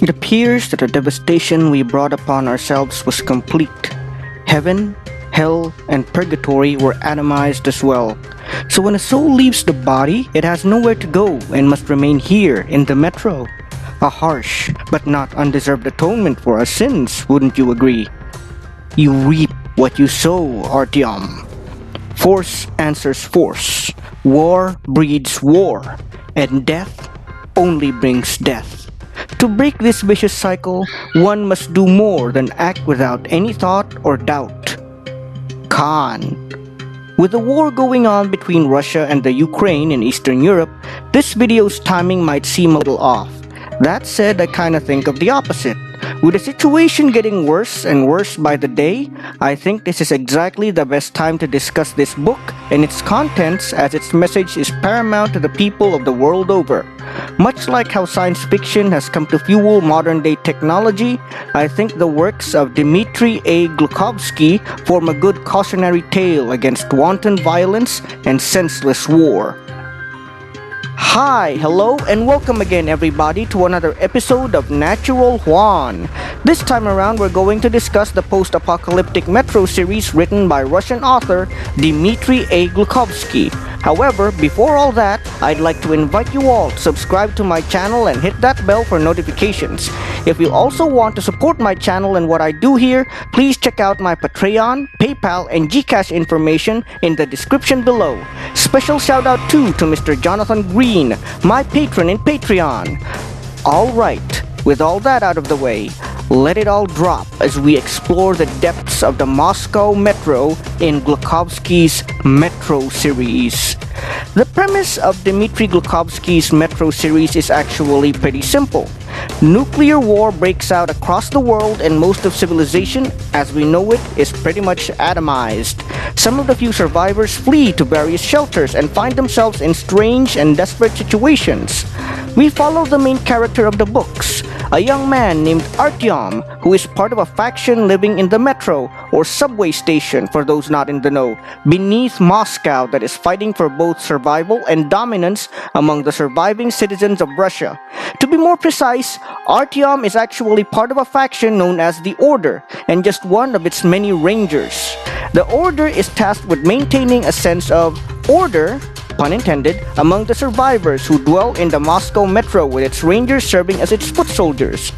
It appears that the devastation we brought upon ourselves was complete. Heaven, hell, and purgatory were atomized as well. So when a soul leaves the body, it has nowhere to go and must remain here in the metro. A harsh but not undeserved atonement for our sins, wouldn't you agree? You reap what you sow, Artyom. Force answers force. War breeds war, and death only brings death. To break this vicious cycle, one must do more than act without any thought or doubt. Khan. With the war going on between Russia and the Ukraine in Eastern Europe, this video's timing might seem a little off. That said, I kinda think of the opposite. With the situation getting worse and worse by the day, I think this is exactly the best time to discuss this book and its contents, as its message is paramount to the people of the world over. Much like how science fiction has come to fuel modern-day technology, I think the works of Dmitry Glohkovsky form a good cautionary tale against wanton violence and senseless war. Hi, hello, and welcome again everybody to another episode of Natural Juan. This time around we're going to discuss the post-apocalyptic Metro series written by Russian author Dmitry Glohkovsky. However, before all that, I'd like to invite you all to subscribe to my channel and hit that bell for notifications. If you also want to support my channel and what I do here, please check out my Patreon, PayPal, and Gcash information in the description below. Special shout out too to Mr. Jonathan Green, my patron in Patreon. Alright, with all that out of the way, let it all drop as we explore the depths of the Moscow Metro in Glukhovsky's Metro series. The premise of Dmitry Glohkovsky's Metro series is actually pretty simple. Nuclear war breaks out across the world and most of civilization, as we know it, is pretty much atomized. Some of the few survivors flee to various shelters and find themselves in strange and desperate situations. We follow the main character of the books, a young man named Artyom, who is part of a faction living in the metro, or subway station for those not in the know, beneath Moscow that is fighting for both survival and dominance among the surviving citizens of Russia. To be more precise, Artyom is actually part of a faction known as the Order, and just one of its many rangers. The Order is tasked with maintaining a sense of order, pun intended, among the survivors who dwell in the Moscow Metro, with its rangers serving as its foot soldiers.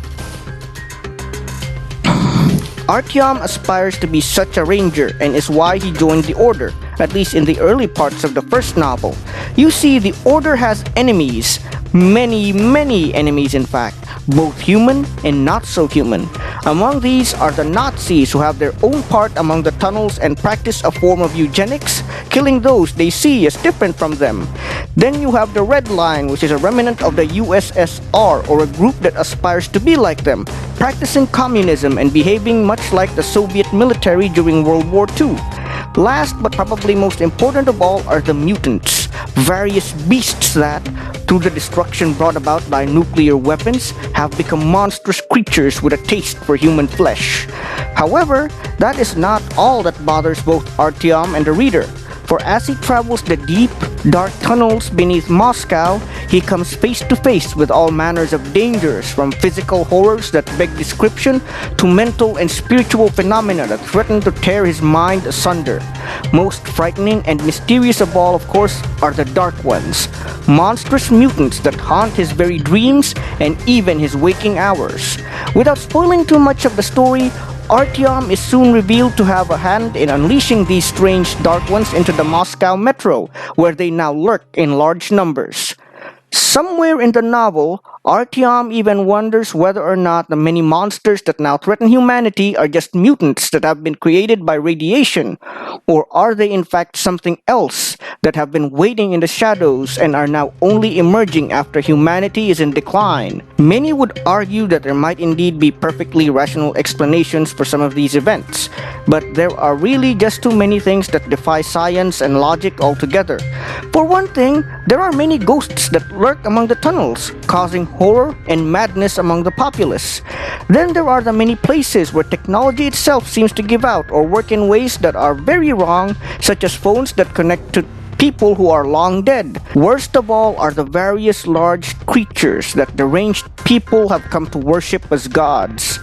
Artyom aspires to be such a ranger and is why he joined the Order, at least in the early parts of the first novel. You see, the Order has enemies, many enemies in fact, both human and not so human. Among these are the Nazis, who have their own part among the tunnels and practice a form of eugenics, killing those they see as different from them. Then you have the Red Line, which is a remnant of the USSR, or a group that aspires to be like them, practicing communism and behaving much like the Soviet military during World War II. Last but probably most important of all are the mutants, various beasts that, through the destruction brought about by nuclear weapons, have become monstrous creatures with a taste for human flesh. However, that is not all that bothers both Artyom and the reader, for as he travels the deep, dark tunnels beneath Moscow, he comes face to face with all manners of dangers, from physical horrors that beg description to mental and spiritual phenomena that threaten to tear his mind asunder. Most frightening and mysterious of all, of course, are the Dark Ones, monstrous mutants that haunt his very dreams and even his waking hours. Without spoiling too much of the story, Artyom is soon revealed to have a hand in unleashing these strange Dark Ones into the Moscow Metro, where they now lurk in large numbers. Somewhere in the novel, Artyom even wonders whether or not the many monsters that now threaten humanity are just mutants that have been created by radiation, or are they in fact something else that have been waiting in the shadows and are now only emerging after humanity is in decline. Many would argue that there might indeed be perfectly rational explanations for some of these events, but there are really just too many things that defy science and logic altogether. For one thing, there are many ghosts that lurk among the tunnels, causing horror and madness among the populace. Then there are the many places where technology itself seems to give out or work in ways that are very wrong, such as phones that connect to people who are long dead. Worst of all are the various large creatures that deranged people have come to worship as gods.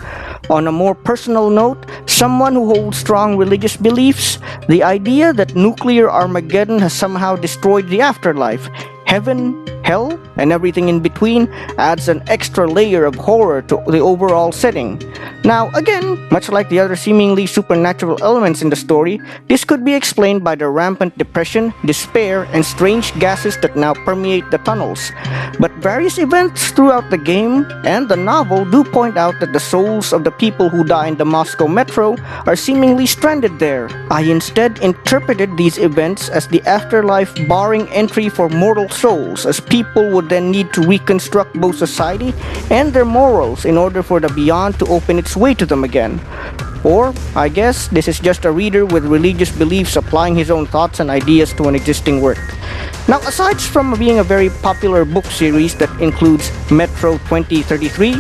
On a more personal note, someone who holds strong religious beliefs, the idea that nuclear Armageddon has somehow destroyed the afterlife, heaven, hell, and everything in between adds an extra layer of horror to the overall setting. Now, again, much like the other seemingly supernatural elements in the story, this could be explained by the rampant depression, despair, and strange gases that now permeate the tunnels. But various events throughout the game and the novel do point out that the souls of the people who die in the Moscow metro are seemingly stranded there. I instead interpreted these events as the afterlife barring entry for mortal souls, as people would then need to reconstruct both society and their morals in order for the beyond to open its way to them again. Or, I guess, this is just a reader with religious beliefs applying his own thoughts and ideas to an existing work. Now, aside from being a very popular book series that includes Metro 2033,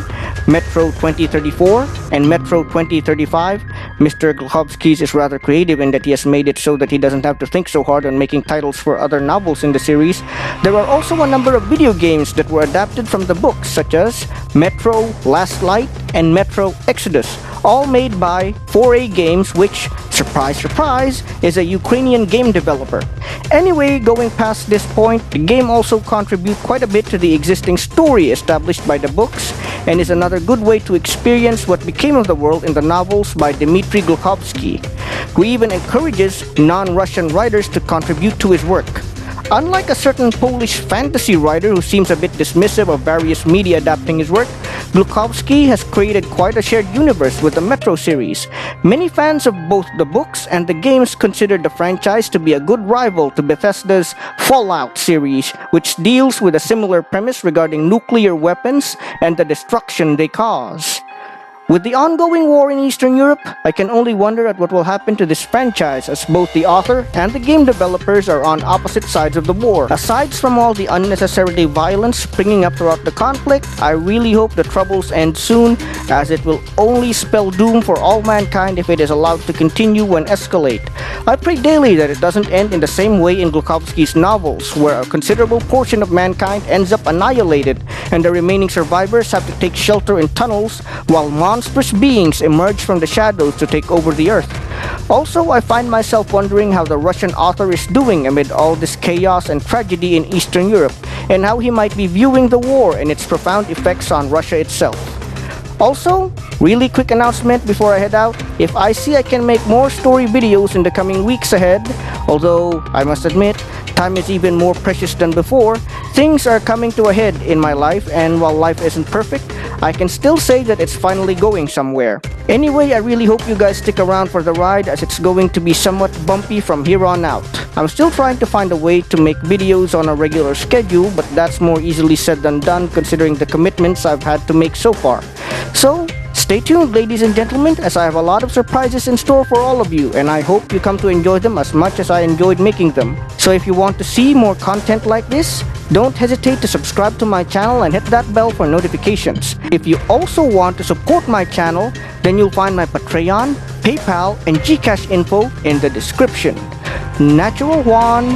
Metro 2034, and Metro 2035, Mr. Glukhovsky is rather creative in that he has made it so that he doesn't have to think so hard on making titles for other novels in the series. There are also a number of video games that were adapted from the books, such as Metro Last Light and Metro Exodus, all made by 4A Games, which, surprise surprise, is a Ukrainian game developer. Anyway, going past this point, the game also contributes quite a bit to the existing story established by the books, and is another good way to experience what became of the world in the novels by Dmitry Glohkovsky, who even encourages non-Russian writers to contribute to his work. Unlike a certain Polish fantasy writer who seems a bit dismissive of various media adapting his work, Glukhovsky has created quite a shared universe with the Metro series. Many fans of both the books and the games consider the franchise to be a good rival to Bethesda's Fallout series, which deals with a similar premise regarding nuclear weapons and the destruction they cause. With the ongoing war in Eastern Europe, I can only wonder at what will happen to this franchise, as both the author and the game developers are on opposite sides of the war. Aside from all the unnecessary violence springing up throughout the conflict, I really hope the troubles end soon, as it will only spell doom for all mankind if it is allowed to continue and escalate. I pray daily that it doesn't end in the same way in Glukhovsky's novels, where a considerable portion of mankind ends up annihilated, and the remaining survivors have to take shelter in tunnels, while monstrous beings emerge from the shadows to take over the earth. Also, I find myself wondering how the Russian author is doing amid all this chaos and tragedy in Eastern Europe, and how he might be viewing the war and its profound effects on Russia itself. Also, really quick announcement before I head out, if I see I can make more story videos in the coming weeks ahead, although I must admit, time is even more precious than before, things are coming to a head in my life, and while life isn't perfect, I can still say that it's finally going somewhere. Anyway, I really hope you guys stick around for the ride, as it's going to be somewhat bumpy from here on out. I'm still trying to find a way to make videos on a regular schedule, but that's more easily said than done considering the commitments I've had to make so far. So, stay tuned, ladies and gentlemen, as I have a lot of surprises in store for all of you, and I hope you come to enjoy them as much as I enjoyed making them. So if you want to see more content like this, don't hesitate to subscribe to my channel and hit that bell for notifications. If you also want to support my channel, then you'll find my Patreon, PayPal, and Gcash info in the description. Natural Juan